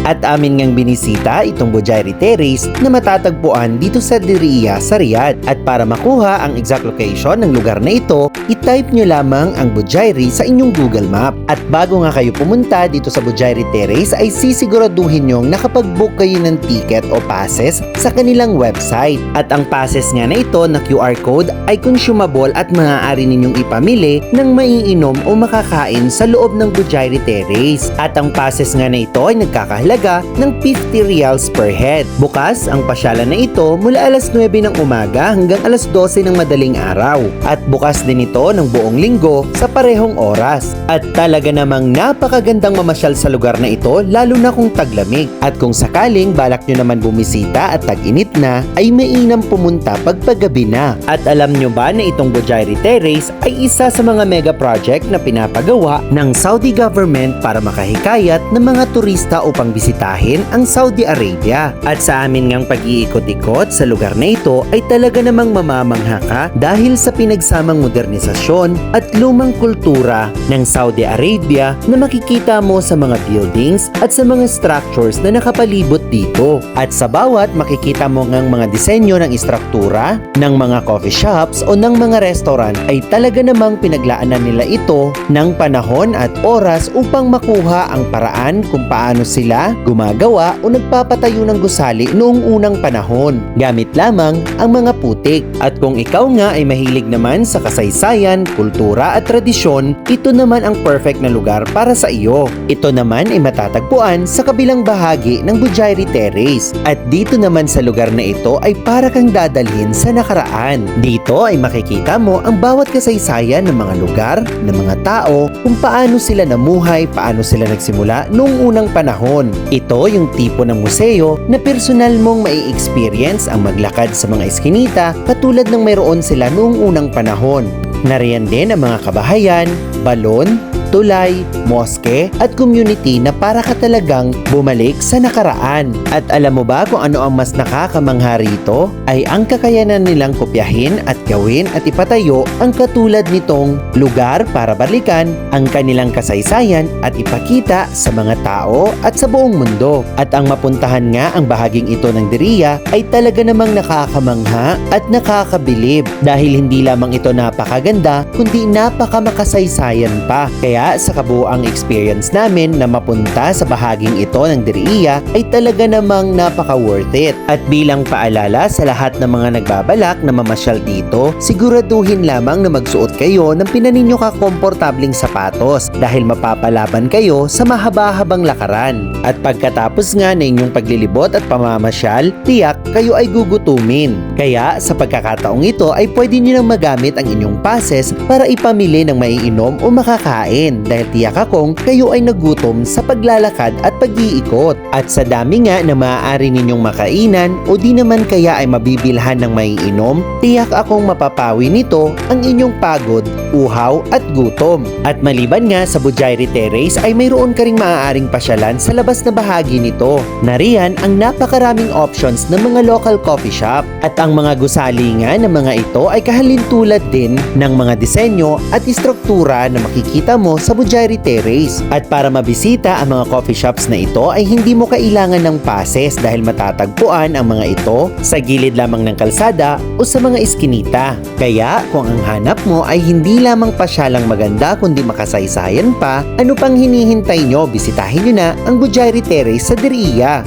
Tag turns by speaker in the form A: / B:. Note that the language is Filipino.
A: At amin ngang binisita itong Bujairah Terrace na matatagpuan dito sa Diriyah sa Riyadh. At para makuha ang exact location ng lugar na ito, i-type nyo lamang ang Bujairah sa inyong Google Map. At bago nga kayo pumunta dito sa Bujairah Terrace ay sisiguraduhin nyong nakapag-book kayo ng ticket o passes sa kanilang website. At ang passes nga na ito na QR code ay consumable at maaari ninyong ipamili ng maiinom o makakain sa loob ng Bujairah Terrace. At ang passes nga na ito ay nagkakahalaga ng 50 riyals per head. Bukas ang pasyalan na ito mula alas 9 ng umaga hanggang alas 12 ng madaling araw. At bukas din ito ng buong linggo sa parehong oras. At talaga namang napakagandang mamasyal sa lugar na ito lalo na kung taglamig. At kung sakaling balak nyo naman bumisita at tag-init na, ay mainam pumunta pagpagabi na. At alam nyo ba na itong Bujairah Terrace ay isa sa mga mega project na pinapagawa ng Saudi government para makahikayat ng mga turista upang bisitahin ang Saudi Arabia. At sa amin ngang pag-iikot-ikot sa lugar na ito ay talaga namang mamamangha ka dahil sa pinagsamang modernisasyon at lumang kultura ng Saudi Arabia na makikita mo sa mga buildings at sa mga structures na nakapalibot dito. At sa bawat makikita mo ngang mga disenyo ng istruktura ng mga coffee shops o ng mga restaurant ay talaga namang pinaglaanan nila ito ng panahon at oras upang makuha ang paraan kung paano sila gumagawa o nagpapatayo ng gusali noong unang panahon gamit lamang ang mga putik. At kung ikaw nga ay mahilig naman sa kasaysayan, kultura at tradisyon, ito naman ang perfect na lugar para sa iyo. Ito naman ay matatagpuan sa kabilang bahagi ng Bujairah Terrace. At dito naman sa lugar na ito ay para kang dadalhin sa nakaraan. Dito ay makikita mo ang bawat kasaysayan ng mga lugar, ng mga tao, kung paano sila namuhay, paano sila nagsimula noong unang panahon. Ito yung tipo ng museo na personal mong mai-experience ang maglakad sa mga eskinita katulad ng mayroon sila noong unang panahon. Nariyan din ang mga kabahayan, balon, tulay, moske at community na para ka talagang bumalik sa nakaraan. At alam mo ba kung ano ang mas nakakamangha rito? Ay ang kakayanan nilang kopyahin at gawin at ipatayo ang katulad nitong lugar para balikan ang kanilang kasaysayan at ipakita sa mga tao at sa buong mundo. At ang mapuntahan nga ang bahaging ito ng Diriyah ay talaga namang nakakamangha at nakakabilib dahil hindi lamang ito napakaganda kundi napakamakasaysayan pa. Kaya sa kabuuang experience namin na mapunta sa bahaging ito ng Diriyah ay talaga namang napaka-worth it. At bilang paalala sa lahat ng mga nagbabalak na mamasyal dito, siguraduhin lamang na magsuot kayo ng pinaninyo kakomportabling sapatos dahil mapapalaban kayo sa mahaba-habang lakaran. At pagkatapos nga na inyong paglilibot at pamamasyal, tiyak kayo ay gugutumin. Kaya sa pagkakataong ito ay pwede nyo nang magamit ang inyong passes para ipamili ng maiinom o makakain dahil tiyak akong kayo ay nagutom sa paglalakad at pag-iikot. At sa dami nga na maaari ninyong makainan o di naman kaya ay mabibilhan ng maiinom, tiyak akong mapapawi nito ang inyong pagod, uhaw at gutom. At maliban nga sa Bujairah Terrace ay mayroon ka ring maaaring pasyalan sa labas na bahagi nito. Nariyan ang napakaraming options ng mga local coffee shop. At ang mga gusali nga ng mga ito ay kahalintulad din ng mga disenyo at istruktura na makikita mo sa Bujairah Terrace. At para mabisita ang mga coffee shops na ito ay hindi mo kailangan ng passes dahil matatagpuan ang mga ito sa gilid lamang ng kalsada o sa mga eskinita. Kaya kung ang hanap mo ay hindi lamang pasyalang maganda kundi makasaysayan pa, ano pang hinihintay nyo? Bisitahin nyo na ang Bujairah Terrace sa Diriyah.